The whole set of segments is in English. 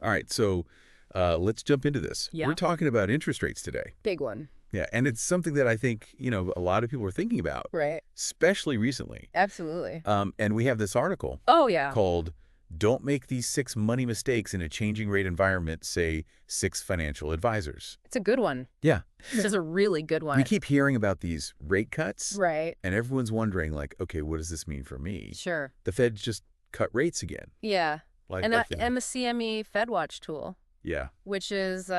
All right, so let's jump into this. Yeah. We're talking about interest rates today. Big one. Yeah, and it's something that I think, a lot of people are thinking about, Right. especially recently. Absolutely. And we have this article Oh, yeah. called Don't Make These 6 Money Mistakes in a Changing Rate Environment, say 6 Financial Advisors. It's a good one. Yeah. This is a really good one. We keep hearing about these rate cuts. Right. And everyone's wondering, like, okay, what does this mean for me? Sure. The Fed just cut rates again. Yeah. Like And nothing. the CME FedWatch tool, Yeah. which is,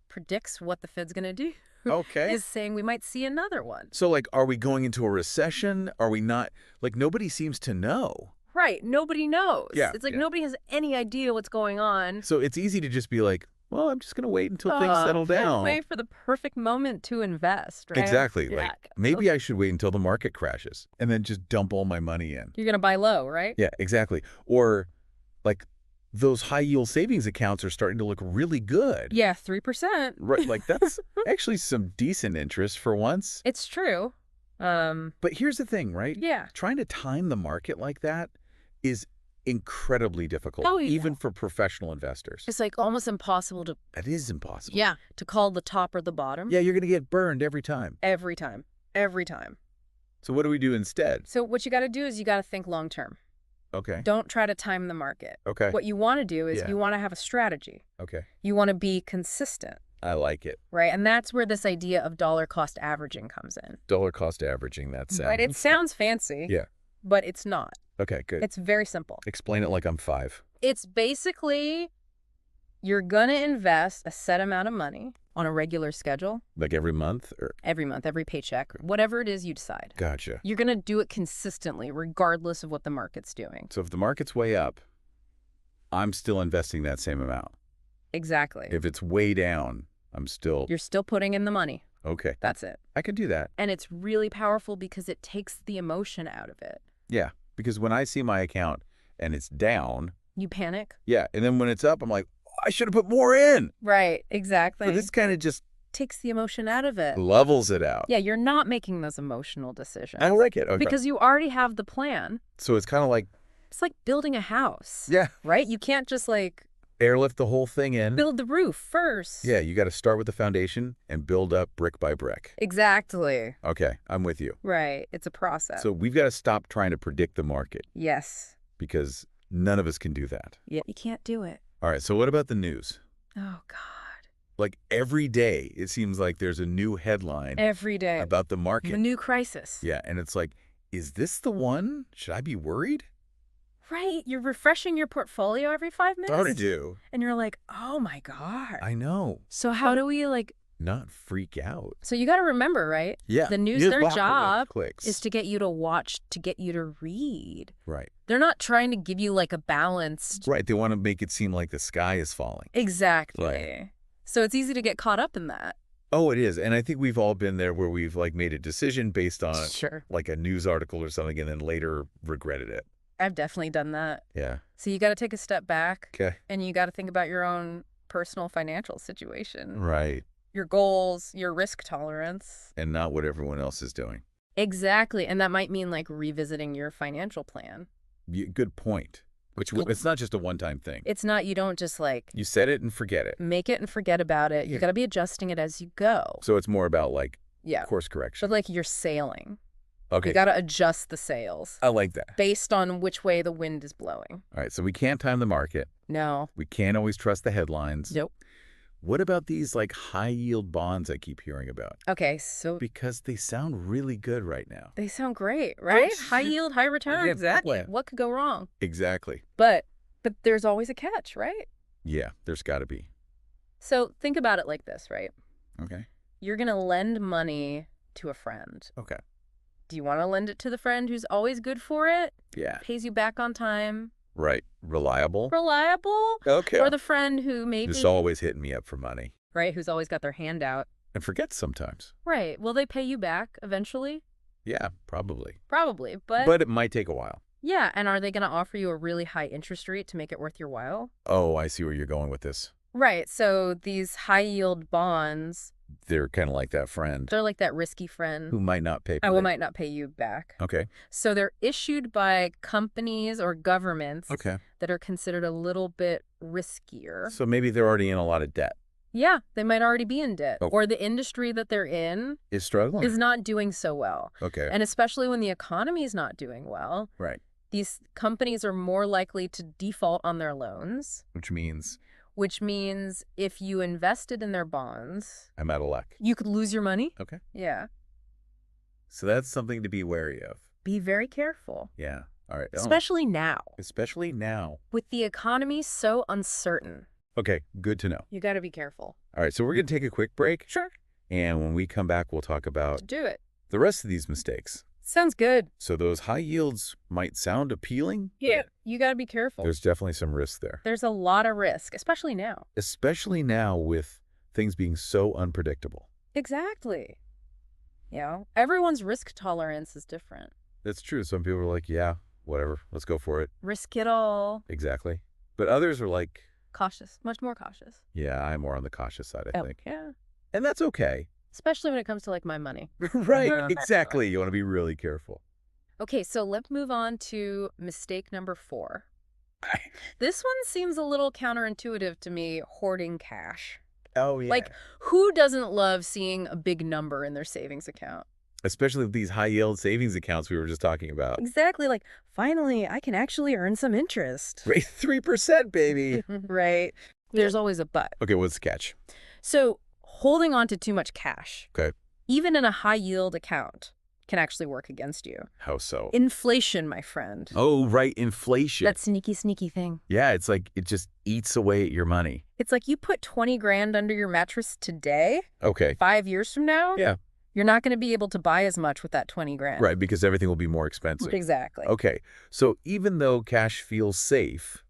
predicts what the Fed's going to do, Okay. is saying we might see another one. So, like, are we going into a recession? Are we not? Like, nobody seems to know. Right. Nobody knows. Yeah, It's like yeah. nobody has any idea what's going on. So it's easy to just be like, well, I'm just going to wait until things settle down. Wait for the perfect moment to invest, right? Exactly. Yeah. Like, maybe I should wait until the market crashes and then just dump all my money in. You're going to buy low, right? Yeah, exactly. Or, like, those high-yield savings accounts are starting to look really good. Yeah, 3%. Right. Like, that's actually some decent interest for once. It's true. But here's the thing, right? Yeah. Trying to time the market like that is incredibly difficult, Oh, yeah. even for professional investors. It's like almost impossible to, That is impossible. to call the top or the bottom. Yeah, you're going to get burned every time. Every time. Every time. So what do we do instead? So what you got to do is you got to think long term. Okay. Don't try to time the market. Okay. What you want to do is Yeah. you want to have a strategy. Okay. You want to be consistent, I like it. right? And that's where this idea of dollar cost averaging comes in. Dollar cost averaging, that sounds. Right? It sounds fancy. Yeah. But it's not. Okay, good. It's very simple. Explain it like I'm 5. It's basically you're going to invest a set amount of money on a regular schedule Like every month? Or every month, every paycheck, whatever it is you decide. Gotcha. You're going to do it consistently, regardless of what the market's doing. So if the market's way up, I'm still investing that same amount. Exactly. If it's way down, I'm still... You're still putting in the money. Okay. That's it. I can do that. And it's really powerful because it takes the emotion out of it. Yeah. Because when I see my account and it's down, You panic. yeah. And then when it's up, I'm like, I should have put more in. Right, exactly. So this kind of just takes the emotion out of it. levels it out. Yeah, you're not making those emotional decisions. I like it. Okay. Because you already have the plan. So it's kind of like, It's like building a house. yeah, Right? You can't just like airlift the whole thing in. build the roof first. Yeah, you got to start with the foundation and build up brick by brick. Exactly. Okay, I'm with you. Right. It's a process. So we've got to stop trying to predict the market Yes. because none of us can do that. Yeah. You can't do it. All right, so what about the news? Oh, God. Like every day, it seems like there's a new headline Every day. about the market. The new crisis. Yeah, and it's like, is this the one? Should I be worried? Right. You're refreshing your portfolio every 5 minutes. Hard to do. And you're like, oh, my God. I know. So how do we like... Not freak out. So you got to remember, right? Yeah. The news, you their just job clicks. is to get you to watch, to get you to read. Right. They're not trying to give you like a balanced... Right. They want to make it seem like the sky is falling. Exactly. Right. So it's easy to get caught up in that. Oh, it is. And I think we've all been there where we've like made a decision based on Sure. like a news article or something and then later regretted it. I've definitely done that. Yeah. So you got to take a step back Okay. and you got to think about your own personal financial situation, Right. your goals, your risk tolerance. And not what everyone else is doing. Exactly. And that might mean like revisiting your financial plan. Good point. Which it's not just a one-time thing. It's not, you don't just like You set it and forget it. make it and forget about it. Yeah. You got to be adjusting it as you go. So it's more about like Yeah. course correction. But like you're sailing. Okay. You got to adjust the sails I like that. based on which way the wind is blowing. All right. So we can't time the market. No. We can't always trust the headlines. Nope. What about these like high yield bonds I keep hearing about? Okay, so Because they sound really good right now. they sound great, right? High yield, high return. Yeah, Exactly. yeah. What could go wrong? Exactly. But there's always a catch, right? Yeah, there's got to be. So think about it like this, right? Okay. You're going to lend money to a friend. Okay. Do you want to lend it to the friend who's always good for it? Yeah. Pays you back on time? Right. Reliable. Reliable? Okay. Or the friend who maybe, Just always hitting me up for money. right, who's always got their hand out? And forgets sometimes. Right. Will they pay you back eventually? Yeah, probably. Probably. But it might take a while. yeah. And are they going to offer you a really high interest rate to make it worth your while? Oh, I see where you're going with this. Right. So these high yield bonds They're kind of like that friend They're like that risky friend who might not pay. who might not pay you back. Okay. So they're issued by companies or governments Okay. that are considered a little bit riskier. So maybe they're already in a lot of debt. Yeah, they might already be in debt. Oh. Or the industry that they're in Is struggling. is not doing so well. Okay. And especially when the economy is not doing well, Right. these companies are more likely to default on their loans, Which means which means if you invested in their bonds, I'm out of luck. you could lose your money. Okay. Yeah. So that's something to be wary of. Be very careful, Yeah. All right. especially now. Especially now. With the economy so uncertain, Okay. Good to know. you got to be careful. All right. So we're going to take a quick break. Sure. And when we come back, we'll talk about Do it. the rest of these mistakes. Sounds good. So those high yields might sound appealing. Yeah. You got to be careful. There's definitely some risk there. There's a lot of risk, especially now. Especially now with things being so unpredictable. Exactly. You know, everyone's risk tolerance is different. That's true. Some people are like, yeah, whatever. Let's go for it. Risk it all. Exactly. But others are like, Cautious. Much more cautious. yeah, I'm more on the cautious side, I think. Yeah. And that's okay. Especially when it comes to like my money. Right. Exactly. You want to be really careful. Okay, so let's move on to mistake number 4. This one seems a little counterintuitive to me, hoarding cash. Oh, yeah. Like, who doesn't love seeing a big number in their savings account? Especially with these high yield savings accounts we were just talking about. Exactly. Like, finally, I can actually earn some interest. Right. 3%, baby. Right. There's always a but. Okay. What's the catch? So, holding on to too much cash, Okay. even in a high yield account, can actually work against you. How so? Inflation, my friend. Oh, right. Inflation. That sneaky, sneaky thing. Yeah. It's like it just eats away at your money. It's like you put 20 grand under your mattress today, Okay. 5 years from now, Yeah. you're not going to be able to buy as much with that 20 grand. Right. Because everything will be more expensive. Exactly. Okay. So even though cash feels safe,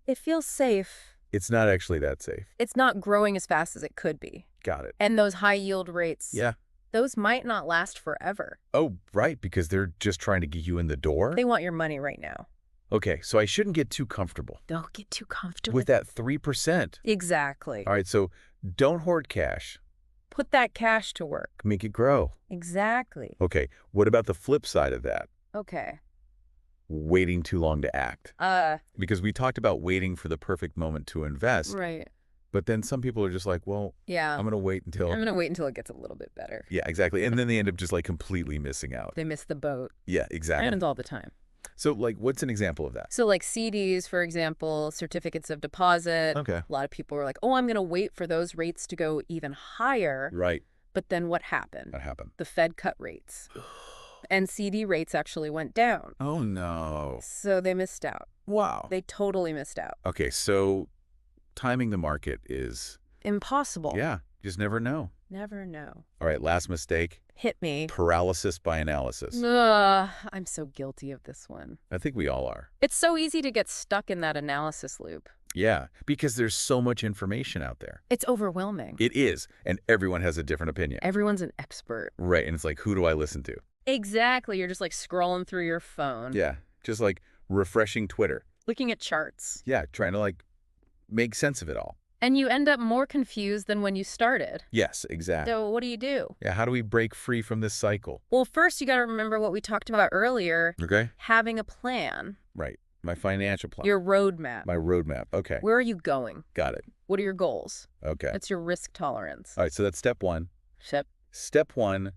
It feels safe. it's not actually that safe. It's not growing as fast as it could be. Got it. And those high yield rates, Yeah. those might not last forever. Oh, right. Because they're just trying to get you in the door. They want your money right now. Okay. So I shouldn't get too comfortable Don't get too comfortable. with that 3%. Exactly. All right. So don't hoard cash. Put that cash to work. Make it grow. Exactly. Okay. What about the flip side of that? Okay. Waiting too long to act. Because we talked about waiting for the perfect moment to invest. Right. But then some people are just like, well, Yeah. I'm going to wait until. I'm going to wait until it gets a little bit better. Yeah, exactly. And then they end up just like completely missing out. They miss the boat. Yeah, exactly. And all the time. So like, what's an example of that? So like CDs, for example, certificates of deposit. Okay. A lot of people were like, oh, I'm going to wait for those rates to go even higher. Right. But then what happened? That happened. The Fed cut rates. And CD rates actually went down. Oh, no. So they missed out. Wow. They totally missed out. Okay, so timing the market is, Impossible. yeah, just never know. Never know. All right, last mistake, Hit me. paralysis by analysis. I'm so guilty of this one. I think we all are. It's so easy to get stuck in that analysis loop. Yeah, because there's so much information out there. It's overwhelming. It is, and everyone has a different opinion. Everyone's an expert. Right, and it's like, who do I listen to? Exactly. You're just like scrolling through your phone. Yeah, just like refreshing Twitter. Looking at charts. Yeah, trying to like make sense of it all. And you end up more confused than when you started. Yes, exactly. So what do you do? Yeah, how do we break free from this cycle? Well, first you got to remember what we talked about earlier. Okay. Having a plan. Right. My financial plan. Your roadmap. My roadmap. Okay. Where are you going? Got it. What are your goals? Okay. That's your risk tolerance. All right, so that's step one. Ship. Step one,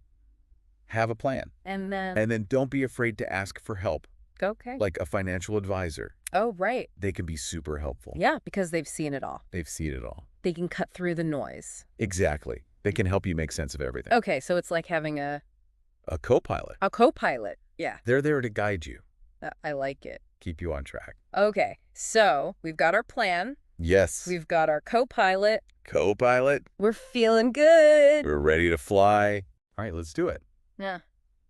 have a plan. And then. And then don't be afraid to ask for help, Okay. like a financial advisor. Oh, right. They can be super helpful. Yeah, because they've seen it all. They've seen it all. They can cut through the noise. Exactly. They can help you make sense of everything. Okay, so it's like having a co-pilot. co-pilot. Yeah, They're there to guide you, I like it. keep you on track. Okay, so we've got our plan. Yes. We've got our co-pilot. Co-pilot. We're feeling good. We're ready to fly. All right, let's do it. Yeah,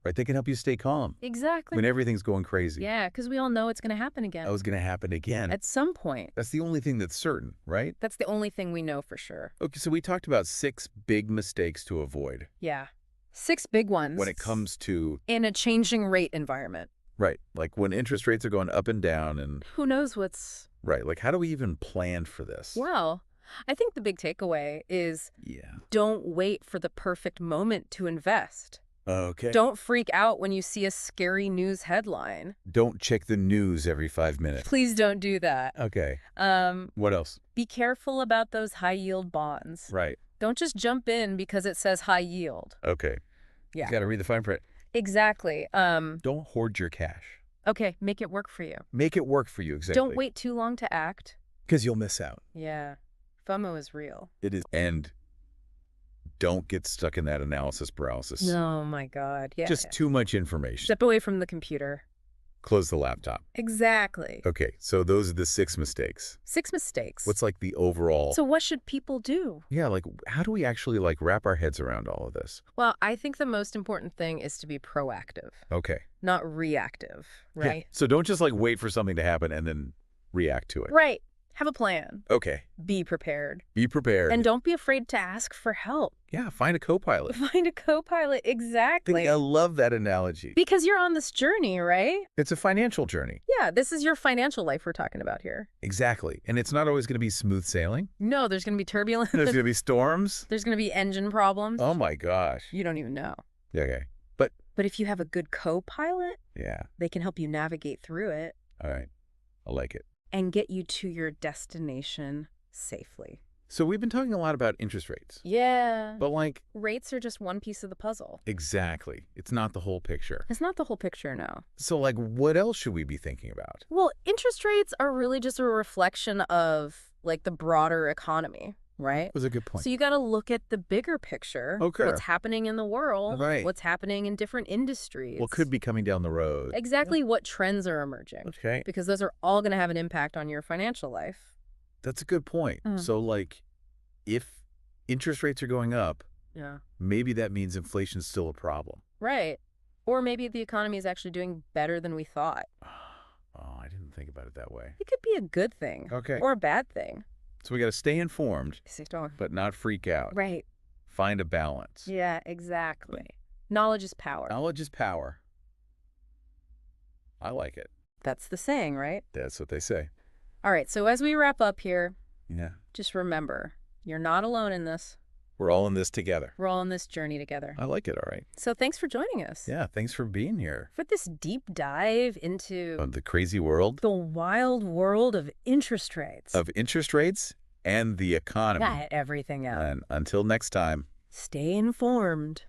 Right? They can help you stay calm exactly. when everything's going crazy. Yeah, because we all know it's going to happen again. That was going to happen again. At some point. That's the only thing that's certain, right? That's the only thing we know for sure. Okay, so we talked about 6 big mistakes to avoid Yeah. 6 big ones. when it comes to, in a changing rate environment. right, like when interest rates are going up and down and, Who knows what's... right, like how do we even plan for this? Well, I think the big takeaway is Yeah. don't wait for the perfect moment to invest. Okay. Don't freak out when you see a scary news headline. Don't check the news every 5 minutes. Please don't do that. Okay. What else? Be careful about those high-yield bonds. Right. Don't just jump in because it says high yield. Okay. Yeah. You got to read the fine print. Exactly. Don't hoard your cash. Okay, make it work for you. Make it work for you, exactly. Don't wait too long to act. Because you'll miss out. Yeah. FOMO is real. It is. And don't get stuck in that analysis paralysis. Oh my God. Yeah. Just too much information. Step away from the computer. Close the laptop. Exactly. Okay, so those are the 6 mistakes. 6 mistakes. What's like the overall... So what should people do? Yeah, like how do we actually like wrap our heads around all of this? Well, I think the most important thing is to be proactive, Okay. not reactive, right? Yeah. So don't just like wait for something to happen and then react to it. Right. Have a plan. Okay. Be prepared. Be prepared. And don't be afraid to ask for help. Yeah, find a co-pilot. Find a co-pilot. Exactly. I love that analogy. Because you're on this journey, right? It's a financial journey. Yeah, this is your financial life we're talking about here. Exactly. And it's not always going to be smooth sailing. No, there's going to be turbulence. There's going to be storms. There's going to be engine problems. Oh my gosh. You don't even know. Okay. But if you have a good co-pilot, Yeah. they can help you navigate through it All right. I like it. and get you to your destination safely. So we've been talking a lot about interest rates. Yeah. But like... Rates are just one piece of the puzzle. Exactly. It's not the whole picture. It's not the whole picture, no. So like what else should we be thinking about? Well, interest rates are really just a reflection of like the broader economy, right? That was a good point. So you got to look at the bigger picture. Okay. What's happening in the world. Right. What's happening in different industries. What could be coming down the road. Exactly what trends are emerging. Okay. Because those are all going to have an impact on your financial life. That's a good point. So like if interest rates are going up, Yeah. maybe that means inflation's still a problem. Right. Or maybe the economy is actually doing better than we thought. Oh, I didn't think about it that way. It could be a good thing. Okay. Or a bad thing. So we got to stay informed, Stay strong. but not freak out. Right. Find a balance. Yeah, exactly. Knowledge is power. Knowledge is power. I like it. That's the saying, right? That's what they say. All right, so as we wrap up here, Yeah. just remember, you're not alone in this. We're all in this together. We're all on this journey together. I like it, all right. So thanks for joining us. Yeah, thanks for being here. For this deep dive into Of the crazy world the wild world of interest rates. of interest rates and the economy. Yeah, everything else. And until next time. Stay informed.